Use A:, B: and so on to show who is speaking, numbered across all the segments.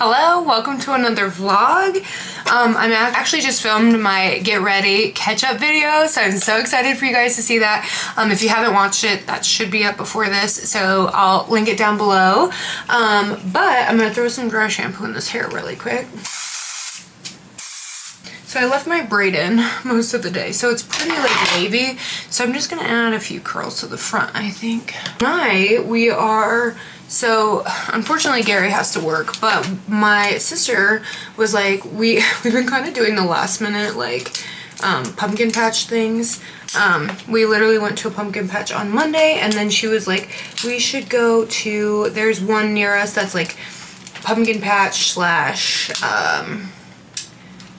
A: Hello, welcome to another vlog. I'm actually just filmed my get ready catch up video, so I'm so excited for you guys to see that. If you haven't watched it, that should be up before this, so I'll link it down below. But I'm gonna throw some dry shampoo in this hair really quick. So I left my braid in most of the day, so it's pretty like wavy. So I'm just gonna add a few curls to the front, I think. Tonight we are, so unfortunately Gary has to work, but my sister was like, we've been kind of doing the last minute like pumpkin patch things. We literally went to a pumpkin patch on Monday, and then she was like, we should go to, there's one near us that's like pumpkin patch slash,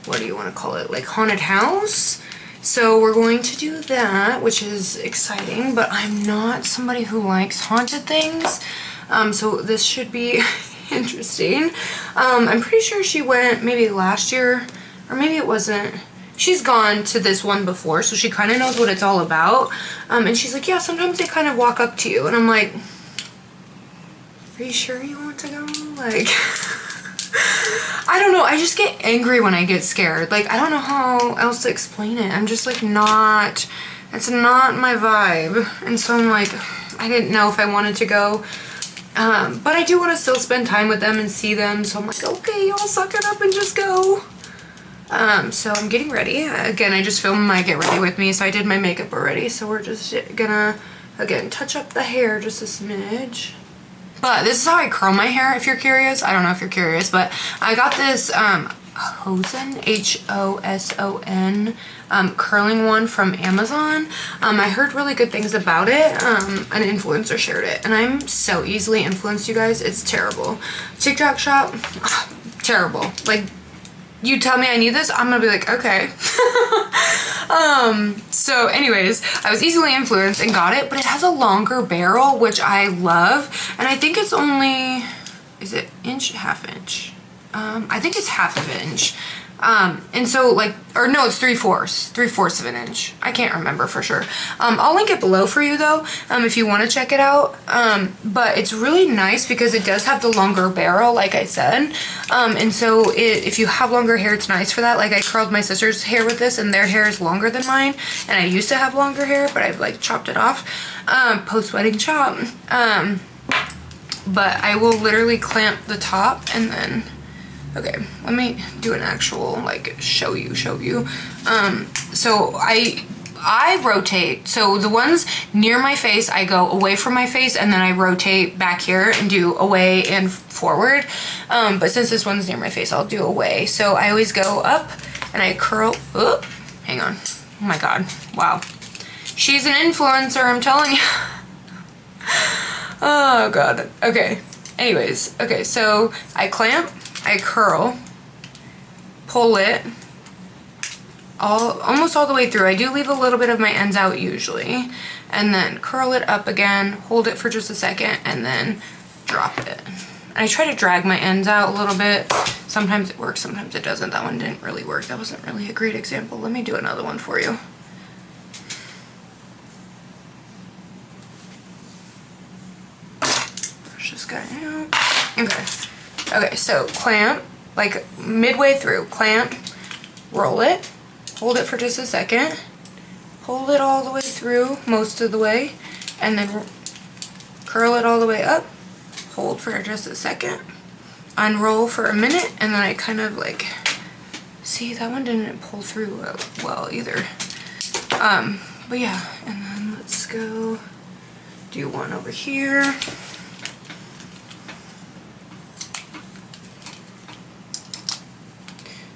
A: what do you want to call it, like haunted house. So we're going to do that, which is exciting, but I'm not somebody who likes haunted things. So this should be interesting. I'm pretty sure she went maybe last year, or maybe it wasn't. She's gone to this one before, so she kind of knows what it's all about. And she's like, yeah, sometimes they kind of walk up to you. And I'm like, are you sure you want to go? Like, I don't know. I just get angry when I get scared. Like, I don't know how else to explain it. I'm just like not, it's not my vibe. And so I'm like, I didn't know if I wanted to go. But I do want to still spend time with them and see them. So I'm like, okay, y'all suck it up and just go. So I'm getting ready. Again, I just filmed my get ready with me. So I did my makeup already. So we're just gonna, again, touch up the hair just a smidge. But this is how I curl my hair, if you're curious. I don't know if you're curious, but I got this Hoson, H-O-S-O-N, curling one from Amazon. I heard really good things about it. An influencer shared it, and I'm so easily influenced, you guys. It's terrible. TikTok shop, terrible. Like, you tell me I need this, I'm gonna be like, okay. So anyways, I was easily influenced and got it, but it has a longer barrel, which I love. And I think it's only, is it inch, half inch? I think it's half of an inch. And so like, or no, it's 3/4 of an inch. I can't remember for sure. I'll link it below for you though, if you want to check it out. But it's really nice because it does have the longer barrel, like I said. And so if you have longer hair, it's nice for that. Like I curled my sister's hair with this, and their hair is longer than mine. And I used to have longer hair, but I've like chopped it off, post-wedding chop. But I will literally clamp the top and then, okay, let me do an actual, like, show you. So I rotate. So the ones near my face, I go away from my face, and then I rotate back here and do away and forward. But since this one's near my face, I'll do away. So I always go up and I curl. Oop, hang on. Oh my God. Wow. She's an influencer, I'm telling you. Oh God. Okay. Anyways. Okay. So I clamp. I curl, pull it almost all the way through. I do leave a little bit of my ends out usually, and then curl it up again, hold it for just a second, and then drop it. And I try to drag my ends out a little bit. Sometimes it works, sometimes it doesn't. That one didn't really work. That wasn't really a great example. Let me do another one for you. Brush this guy out. Okay. Okay, so clamp, like midway through, clamp, roll it, hold it for just a second, pull it all the way through, most of the way, and then curl it all the way up, hold for just a second, unroll for a minute, and then I kind of like, see, that one didn't pull through well either. But yeah, and then let's go do one over here.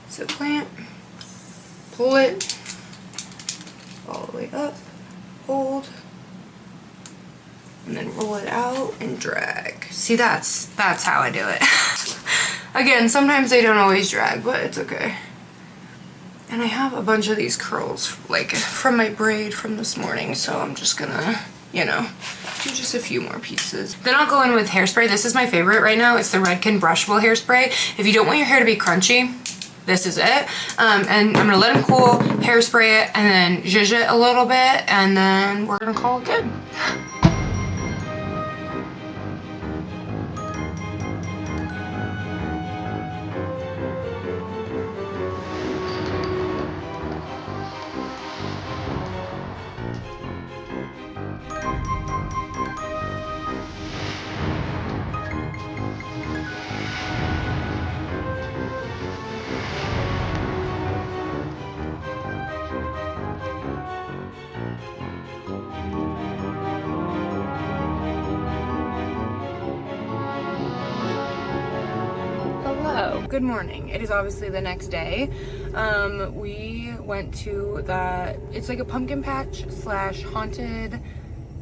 A: So clamp, pull it all the way up, hold, and then roll it out and drag. See, that's how I do it. Again, sometimes they don't always drag, but it's okay. And I have a bunch of these curls, like from my braid from this morning, so I'm just gonna, you know, do just a few more pieces. Then I'll go in with hairspray. This is my favorite right now. It's the Redken brushable hairspray. If you don't want your hair to be crunchy, this is it. And I'm gonna let them cool, hairspray it, and then zhuzh it a little bit, and then we're gonna call it good. Good morning. It is obviously the next day. We went to it's like a pumpkin patch / haunted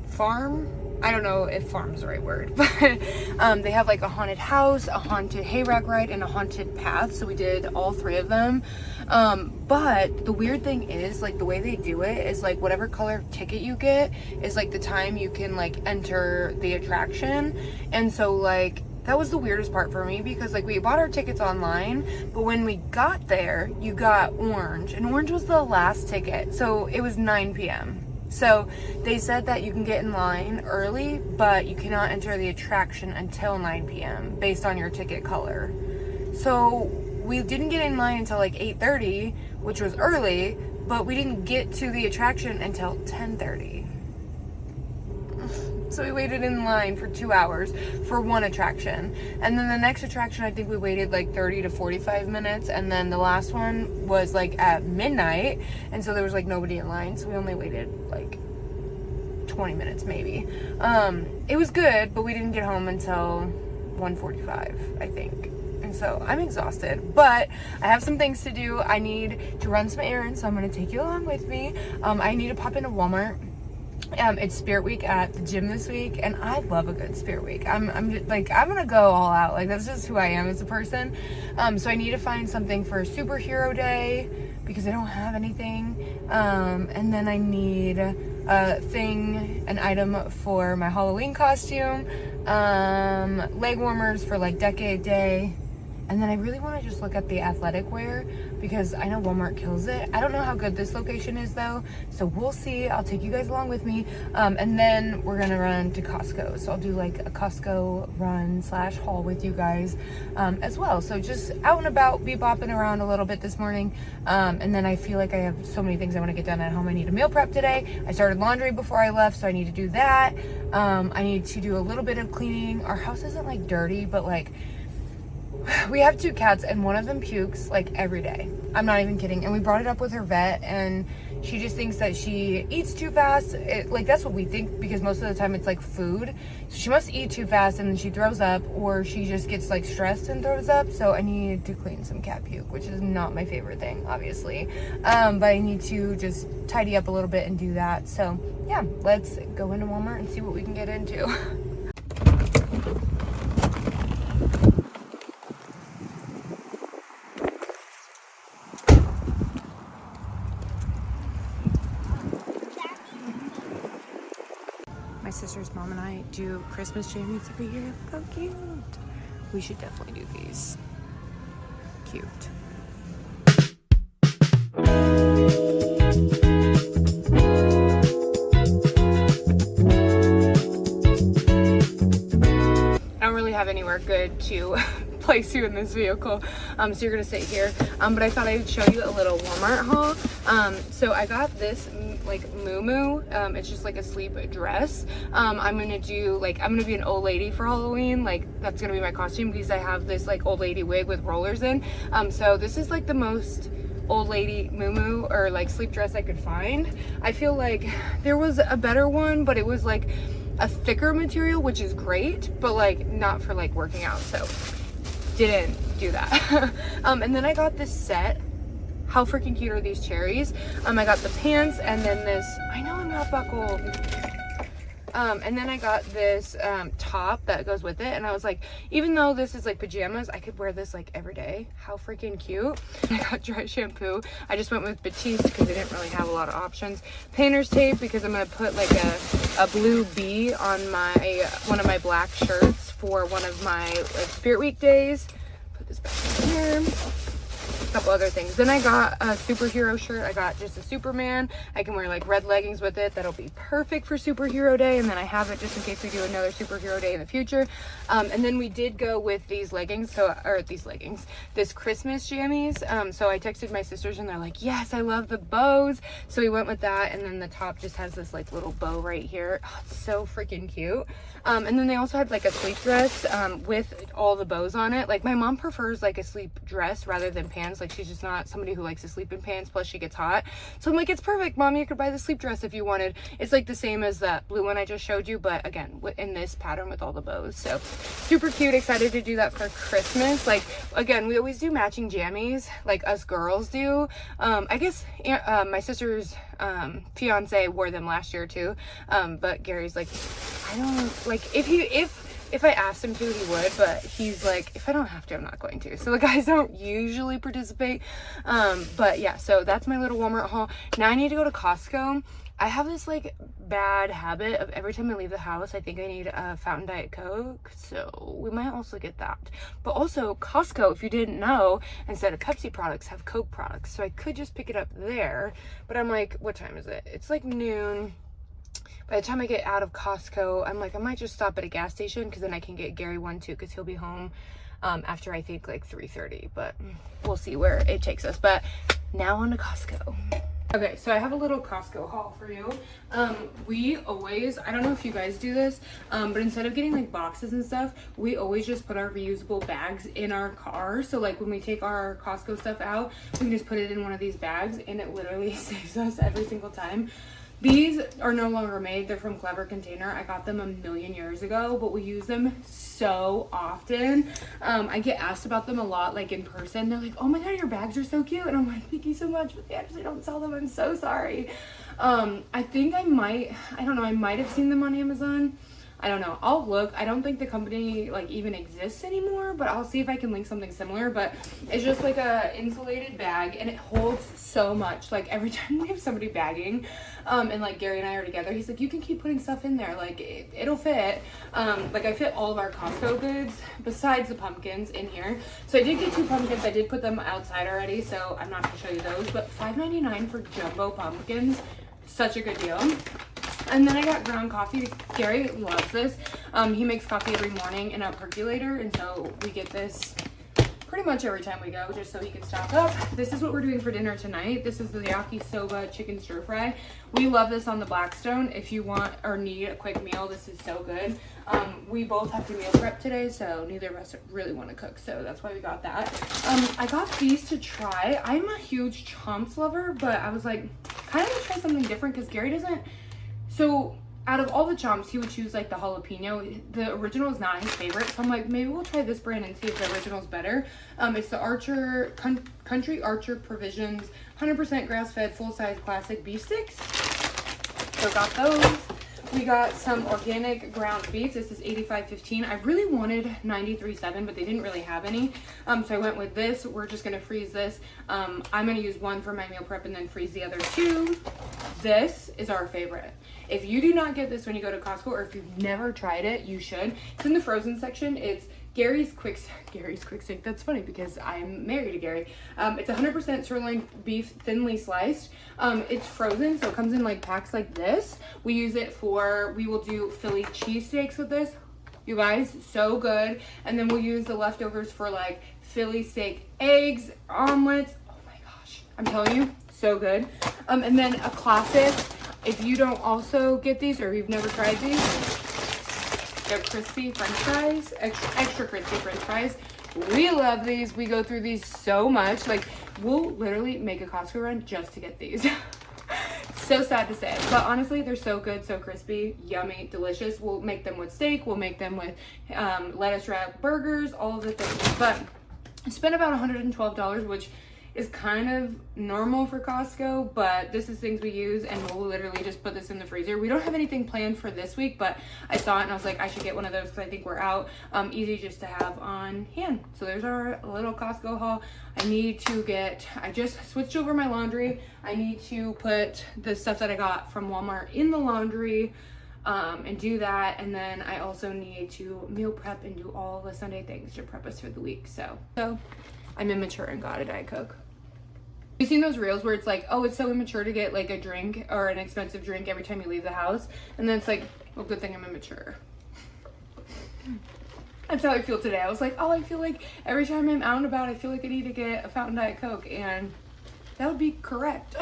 A: farm. I don't know if farm's the right word, but they have like a haunted house, a haunted hayrack ride, and a haunted path. So we did all 3 of them. But the weird thing is, like, the way they do it is like whatever color ticket you get is like the time you can like enter the attraction. And so like that was the weirdest part for me, because like we bought our tickets online, but when we got there, you got orange, and orange was the last ticket. So it was 9 p.m. So they said that you can get in line early, but you cannot enter the attraction until 9 p.m. based on your ticket color. So we didn't get in line until like 8:30, which was early, but we didn't get to the attraction until 10:30. So we waited in line for 2 hours for one attraction. And then the next attraction, I think we waited like 30 to 45 minutes. And then the last one was like at midnight. And so there was like nobody in line. So we only waited like 20 minutes maybe. It was good, but we didn't get home until 1:45, I think. And so I'm exhausted, but I have some things to do. I need to run some errands, so I'm going to take you along with me. I need to pop into Walmart. It's Spirit Week at the gym this week, and I love a good Spirit Week. I'm just, like, I'm gonna go all out. Like, that's just who I am as a person. So I need to find something for Superhero Day because I don't have anything. And then I need an item for my Halloween costume, leg warmers for like Decade Day. And then I really want to just look at the athletic wear because I know Walmart kills it. I don't know how good this location is though, so we'll see. I'll take you guys along with me. And then we're gonna run to Costco. So I'll do like a Costco run / haul with you guys as well. So just out and about, be bopping around a little bit this morning. And then I feel like I have so many things I want to get done at home. I need to meal prep today. I started laundry before I left, so I need to do that. I need to do a little bit of cleaning. Our house isn't like dirty, but like, we have 2 cats and one of them pukes like every day. I'm not even kidding. And we brought it up with her vet, and she just thinks that she eats too fast. Like, that's what we think, because most of the time it's like food. So she must eat too fast and then she throws up, or she just gets like stressed and throws up. So I need to clean some cat puke, which is not my favorite thing, obviously. But I need to just tidy up a little bit and do that. So yeah, let's go into Walmart and see what we can get into. My sister's mom and I do Christmas jammies every year. How cute. We should definitely do these. Cute. I don't really have anywhere good to place you in this vehicle, so you're gonna sit here, but I thought I would show you a little Walmart haul. So I got this like muumuu. It's just like a sleep dress. I'm gonna be an old lady for Halloween. Like, that's gonna be my costume because I have this like old lady wig with rollers in. So this is like the most old lady muumuu or like sleep dress I could find. I feel like there was a better one, but it was like a thicker material, which is great, but like not for like working out, so didn't do that. And then I got this set. How freaking cute are these cherries? I got the pants, and then this, I know I'm not buckled. And then I got this top that goes with it, and I was like, even though this is like pajamas, I could wear this like every day. How freaking cute. I got dry shampoo. I just went with Batiste because they didn't really have a lot of options. Painter's tape because I'm gonna put like a blue bee on one of my black shirts for one of my like Spirit Week days. Put this back in here. Couple other things. Then I got a superhero shirt. I got just a Superman. I can wear like red leggings with it. That'll be perfect for Superhero Day. And then I have it just in case we do another Superhero Day in the future. And then we did go with these leggings. This Christmas jammies. So I texted my sisters and they're like, yes, I love the bows. So we went with that. And then the top just has this like little bow right here. Oh, it's so freaking cute. And then they also had like a sleep dress with all the bows on it. Like, my mom prefers like a sleep dress rather than pants. Like, Like, she's just not somebody who likes to sleep in pants, plus she gets hot. So I'm like, it's perfect, Mommy, you could buy the sleep dress if you wanted. It's like the same as that blue one I just showed you, but again, in this pattern with all the bows. So super cute, excited to do that for Christmas. Like, again, we always do matching jammies, like us girls do. I guess my sister's fiance wore them last year too, but Gary's like, I don't, like, if I asked him to, he would, but he's like, if I don't have to, I'm not going to. So the guys don't usually participate. But yeah, so that's my little Walmart haul. Now I need to go to Costco. I have this like bad habit of every time I leave the house, I think I need a fountain Diet Coke. So we might also get that. But also Costco, if you didn't know, instead of Pepsi products, have Coke products. So I could just pick it up there. But I'm like, what time is it? It's like noon. By the time I get out of Costco, I'm like, I might just stop at a gas station because then I can get Gary one too, because he'll be home after I think like 3:30, but we'll see where it takes us. But now on to Costco. Okay, so I have a little Costco haul for you. We always, I don't know if you guys do this, but instead of getting like boxes and stuff, we always just put our reusable bags in our car. So like when we take our Costco stuff out, we can just put it in one of these bags and it literally saves us every single time. These are no longer made. They're from Clever Container. I got them a million years ago, but we use them so often. I get asked about them a lot, like in person. They're like, oh my God, your bags are so cute. And I'm like, thank you so much, but they actually don't sell them. I'm so sorry. I think I don't know, I might have seen them on Amazon. I don't know. I'll look. I don't think the company like even exists anymore, but I'll see if I can link something similar. But it's just like a insulated bag and it holds so much. Like every time we have somebody bagging, and like Gary and I are together, he's like, you can keep putting stuff in there. Like it'll fit. Like I fit all of our Costco goods besides the pumpkins in here. So I did get 2 pumpkins. I did put them outside already, so I'm not gonna show you those, but $5.99 for jumbo pumpkins. Such a good deal. And then I got ground coffee. Gary loves this. He makes coffee every morning in a percolator, and so we get this pretty much every time we go, just so he can stock up. This is what we're doing for dinner tonight. This is the yakisoba chicken stir fry. We love this on the Blackstone. If you want or need a quick meal, this is so good. We both have to meal prep today, so neither of us really want to cook, so that's why we got that. I got these to try. I'm a huge Chomps lover, but I was like, kind of want to try something different because Gary doesn't. So out of all the Chomps, he would choose like the jalapeno. The original is not his favorite, so I'm like, maybe we'll try this brand and see if the original is better. It's the Country Archer Provisions 100% grass-fed full-size classic beef sticks. So got those. We got some organic ground beef. This is $85.15. I really wanted $93.7, but they didn't really have any. So I went with this. We're just gonna freeze this. I'm gonna use one for my meal prep and then freeze the other 2. This is our favorite. If you do not get this when you go to Costco, or if you've never tried it, you should. It's in the frozen section. It's Gary's quick stick. That's funny because I'm married to Gary. It's 100% sirloin beef, thinly sliced. It's frozen, so it comes in like packs like this. We use it we will do Philly cheesesteaks with this. You guys, so good. And then we'll use the leftovers for like Philly steak eggs, omelets. Oh my gosh, I'm telling you, so good. And then a classic, if you don't also get these or you've never tried these, they're crispy french fries, extra crispy french fries. We love these. We go through these so much. Like, we'll literally make a Costco run just to get these. So sad to say, but honestly, they're so good, so crispy, yummy, delicious. We'll make them with steak. We'll make them with lettuce wrap burgers, all of the things. But I spent about $112, which is kind of normal for Costco, but this is things we use, and we'll literally just put this in the freezer. We don't have anything planned for this week, but I saw it and I was like, I should get one of those because I think we're out. Easy just to have on hand. So there's our little Costco haul. I just switched over my laundry. I need to put the stuff that I got from Walmart in the laundry and do that. And then I also need to meal prep and do all the Sunday things to prep us for the week. So I'm immature and got a Diet Coke. You've seen those reels where it's like, oh, it's so immature to get like a drink or an expensive drink every time you leave the house. And then it's like, well, good thing I'm immature. That's how I feel today. I was like, oh, I feel like every time I'm out and about, I feel like I need to get a fountain Diet Coke. And that would be correct.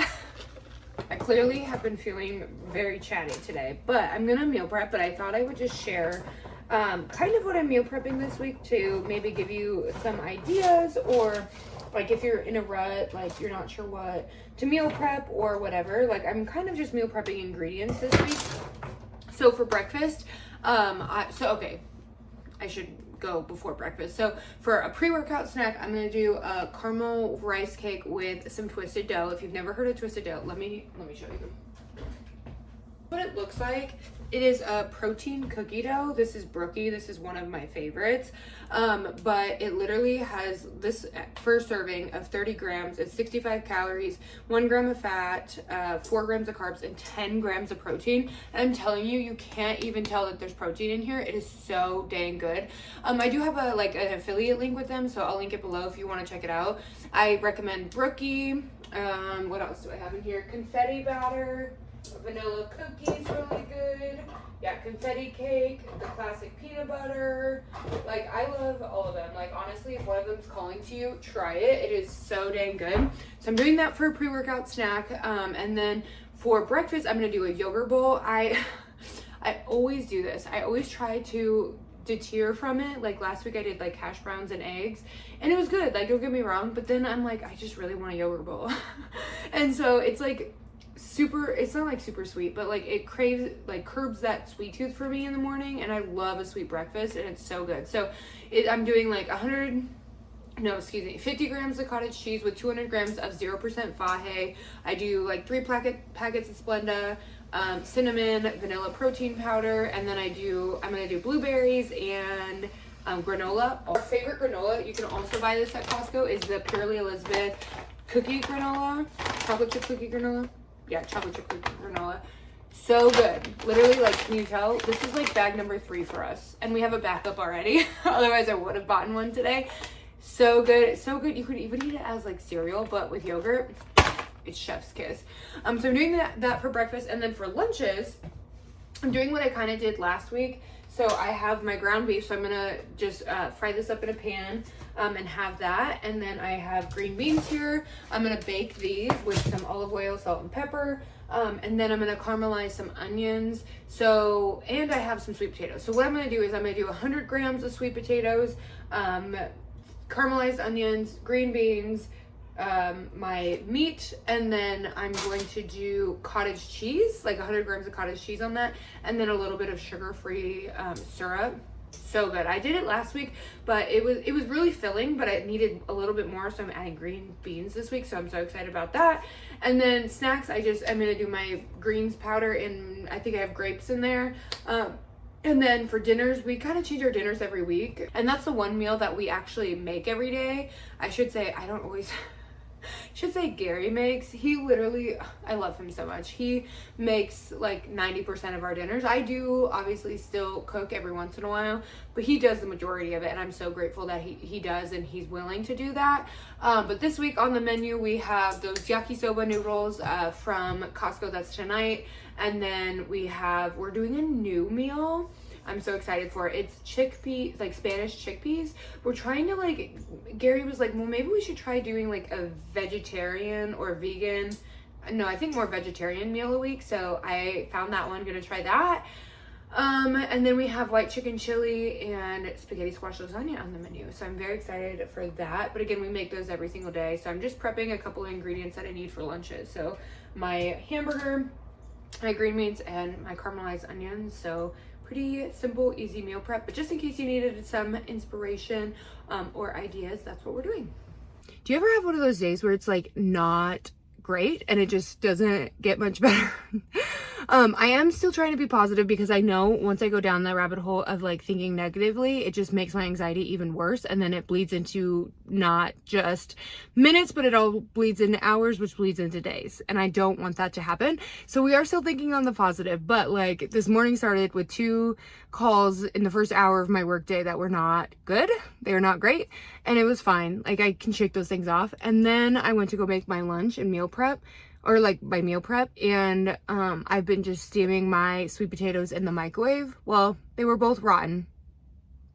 A: I clearly have been feeling very chatty today, but I'm gonna meal prep, but I thought I would just share kind of what I'm meal prepping this week to maybe give you some ideas or like if you're in a rut, like you're not sure what to meal prep or whatever, like I'm kind of just meal prepping ingredients this week. So for breakfast, okay, I should go before breakfast. So for a pre-workout snack, I'm gonna do a caramel rice cake with some twisted dough. If you've never heard of twisted dough, let me show you what it looks like. It is a protein cookie dough. This is Brookie. This is one of my favorites. But it literally has this first serving of 30 grams. It's 65 calories, 1 gram of fat, 4 grams of carbs, and 10 grams of protein. And I'm telling you, you can't even tell that there's protein in here. It is so dang good. I do have an affiliate link with them, so I'll link it below if you want to check it out. I recommend Brookie. What else do I have in here? Confetti batter. Vanilla cookies, really good. Yeah, confetti cake, the classic peanut butter. Like, I love all of them. Like, honestly, if one of them's calling to you, try it. It is so dang good. So I'm doing that for a pre-workout snack. And then for breakfast, I'm gonna do a yogurt bowl. I always do this. I always try to deter from it. Like last week I did like hash browns and eggs and it was good. Like, don't get me wrong, but then I'm like, I just really want a yogurt bowl. And so it's like it's not like super sweet, but like it curbs that sweet tooth for me in the morning, and I love a sweet breakfast and it's so good. So I'm doing like 50 grams of cottage cheese with 200 grams of 0% Heyyy. I do like 3 packets of Splenda, cinnamon, vanilla protein powder, and then I'm gonna do blueberries and granola. Our favorite granola, you can also buy this at Costco, is the Purely Elizabeth cookie granola, chocolate chip cookie granola. Yeah, chocolate chip cookie granola. So good. Literally, like, can you tell? This is like bag number 3 for us. And we have a backup already. Otherwise, I would have bought one today. So good. So good. You could even eat it as like cereal, but with yogurt, it's chef's kiss. So I'm doing that for breakfast. And then for lunches, I'm doing what I kind of did last week. So I have my ground beef, so I'm gonna just fry this up in a pan and have that. And then I have green beans here. I'm gonna bake these with some olive oil, salt, and pepper. And then I'm gonna caramelize some onions. And I have some sweet potatoes. So what I'm gonna do is I'm gonna do 100 grams of sweet potatoes, caramelized onions, green beans, my meat, and then I'm going to do cottage cheese, like 100 grams of cottage cheese on that, and then a little bit of sugar-free syrup. So good. I did it last week, but it was really filling, but it needed a little bit more, so I'm adding green beans this week, so I'm so excited about that. And then snacks, I'm gonna do my greens powder, and I think I have grapes in there. And then for dinners, we kind of change our dinners every week, and that's the one meal that we actually make every day. I should say Gary makes. He literally, I love him so much. He makes like 90% of our dinners. I do obviously still cook every once in a while, but he does the majority of it, and I'm so grateful that he does and he's willing to do that. But this week on the menu, we have those yakisoba noodles from Costco. That's tonight. And then we're doing a new meal I'm so excited for it. It's chickpea, like Spanish chickpeas. We're trying to Gary was like, well, maybe we should try doing like a vegetarian or vegan, no, I think more vegetarian meal a week. So I found that one, gonna try that. And then we have white chicken chili and spaghetti squash lasagna on the menu. So I'm very excited for that. But again, we make those every single day. So I'm just prepping a couple of ingredients that I need for lunches. So my hamburger, my green beans, and my caramelized onions. So pretty simple, easy meal prep. But just in case you needed some inspiration or ideas, that's what we're doing. Do you ever have one of those days where it's like not great and it just doesn't get much better? I am still trying to be positive because I know once I go down that rabbit hole of like thinking negatively, it just makes my anxiety even worse, and then it bleeds into not just minutes, but it all bleeds into hours, which bleeds into days, and I don't want that to happen. So we are still thinking on the positive, but like this morning started with 2 calls in the first hour of my workday that were not good. They were not great, and it was fine. Like I can shake those things off. And then I went to go make my lunch and meal prep, or like my meal prep, and I've been just steaming my sweet potatoes in the microwave. Well, they were both rotten,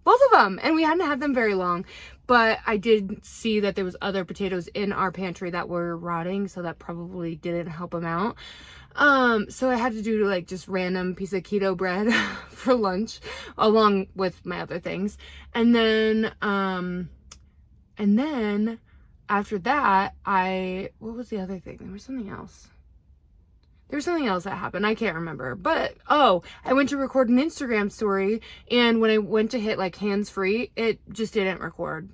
A: both of them, and we hadn't had them very long, but I did see that there was other potatoes in our pantry that were rotting, so that probably didn't help them out. So I had to do like just random piece of keto bread for lunch along with my other things. And then after that, what was the other thing? There was something else. There's something else that happened. I can't remember. But, oh, I went to record an Instagram story, and when I went to hit, like, hands-free, it just didn't record.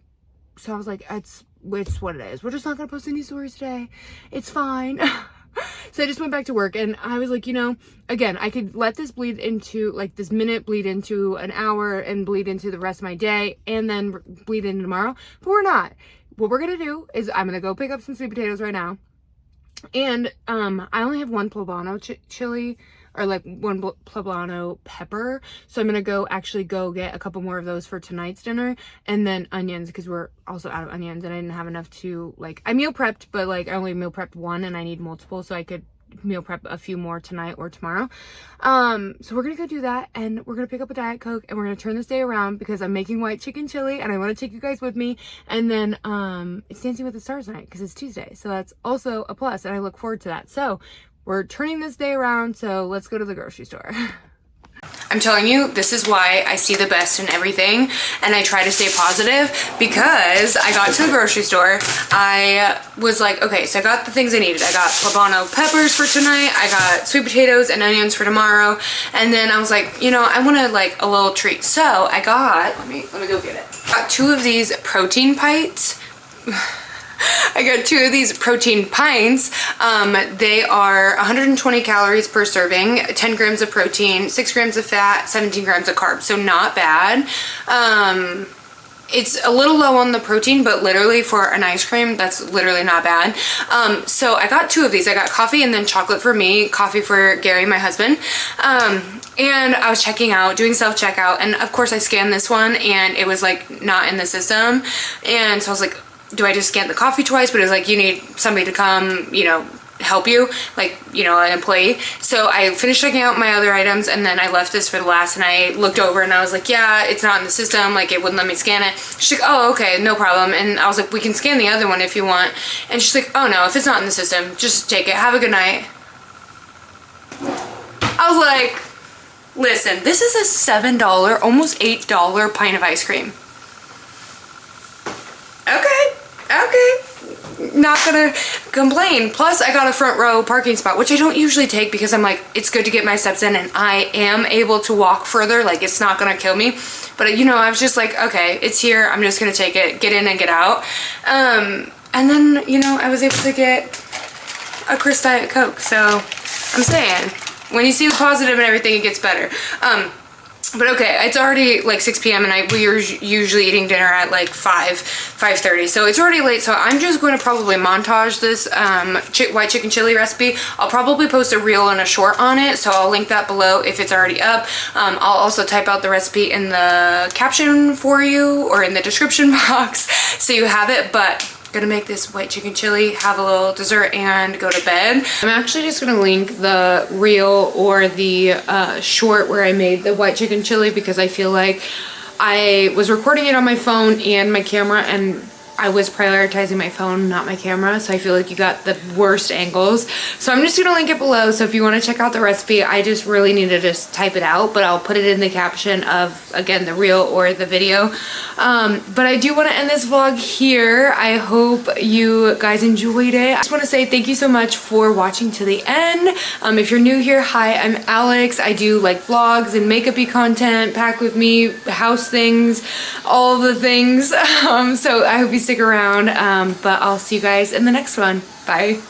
A: So I was like, it's what it is. We're just not going to post any stories today. It's fine. So I just went back to work, and I was like, you know, again, I could let this bleed into, like, this minute bleed into an hour and bleed into the rest of my day, and then bleed into tomorrow. But we're not. What we're going to do is I'm going to go pick up some sweet potatoes right now. And I only have one poblano chili, or like one poblano pepper, so I'm gonna actually go get a couple more of those for tonight's dinner, and then onions, because we're also out of onions and I didn't have enough to, like, I meal prepped, but like I only meal prepped one and I need multiple, so I could meal prep a few more tonight or tomorrow. So we're gonna go do that, and we're gonna pick up a Diet Coke, and we're gonna turn this day around because I'm making white chicken chili and I want to take you guys with me. And then it's Dancing with the Stars night because it's Tuesday, so that's also a plus, and I look forward to that. So we're turning this day around, so let's go to the grocery store. I'm telling you, this is why I see the best in everything, and I try to stay positive, because I got to the grocery store. I was like, okay, so I got the things I needed. I got poblano peppers for tonight, I got sweet potatoes and onions for tomorrow, and then I was like, you know, I want like a little treat. So I got, let me go get it. I got 2 of these protein bites. I got 2 of these protein pints. They are 120 calories per serving, 10 grams of protein, 6 grams of fat, 17 grams of carbs, so not bad. It's a little low on the protein, but literally for an ice cream, that's literally not bad. So I got 2 of these. I got coffee and then chocolate for me, coffee for Gary, my husband. And I was checking out, doing self-checkout, and of course I scanned this one and it was like not in the system. And so I was like, do I just scan the coffee twice? But it was like, you need somebody to come, you know, help you, like, you know, an employee. So I finished checking out my other items, and then I left this for the last, and I looked over and I was like, yeah, it's not in the system, like it wouldn't let me scan it. She's like, oh, okay, no problem. And I was like, we can scan the other one if you want. And she's like, oh no, if it's not in the system, just take it, have a good night. I was like, listen, this is a $7, almost $8 pint of ice cream. Okay, not gonna complain. Plus I got a front row parking spot, which I don't usually take because I'm like, it's good to get my steps in, and I am able to walk further, like it's not gonna kill me. But you know, I was just like, okay, it's here, I'm just gonna take it, get in and get out. And then, you know, I was able to get a Chris Diet Coke. So I'm saying, when you see the positive and everything, it gets better. But okay, it's already like 6 p.m. and we are usually eating dinner at like 5:30. So it's already late. So I'm just going to probably montage this white chicken chili recipe. I'll probably post a reel and a short on it. So I'll link that below if it's already up. I'll also type out the recipe in the caption for you, or in the description box, so you have it. But gonna make this white chicken chili, have a little dessert, and go to bed. I'm actually just gonna link the reel or the short where I made the white chicken chili, because I feel like I was recording it on my phone and my camera, and I was prioritizing my phone, not my camera, so I feel like you got the worst angles. So I'm just gonna link it below, so if you wanna check out the recipe, I just really need to just type it out, but I'll put it in the caption of, again, the reel or the video. But I do wanna end this vlog here. I hope you guys enjoyed it. I just wanna say thank you so much for watching to the end. If you're new here, hi, I'm Alex. I do like vlogs and makeup-y content, pack with me, house things, all the things. So I hope you stick around, but I'll see you guys in the next one. Bye.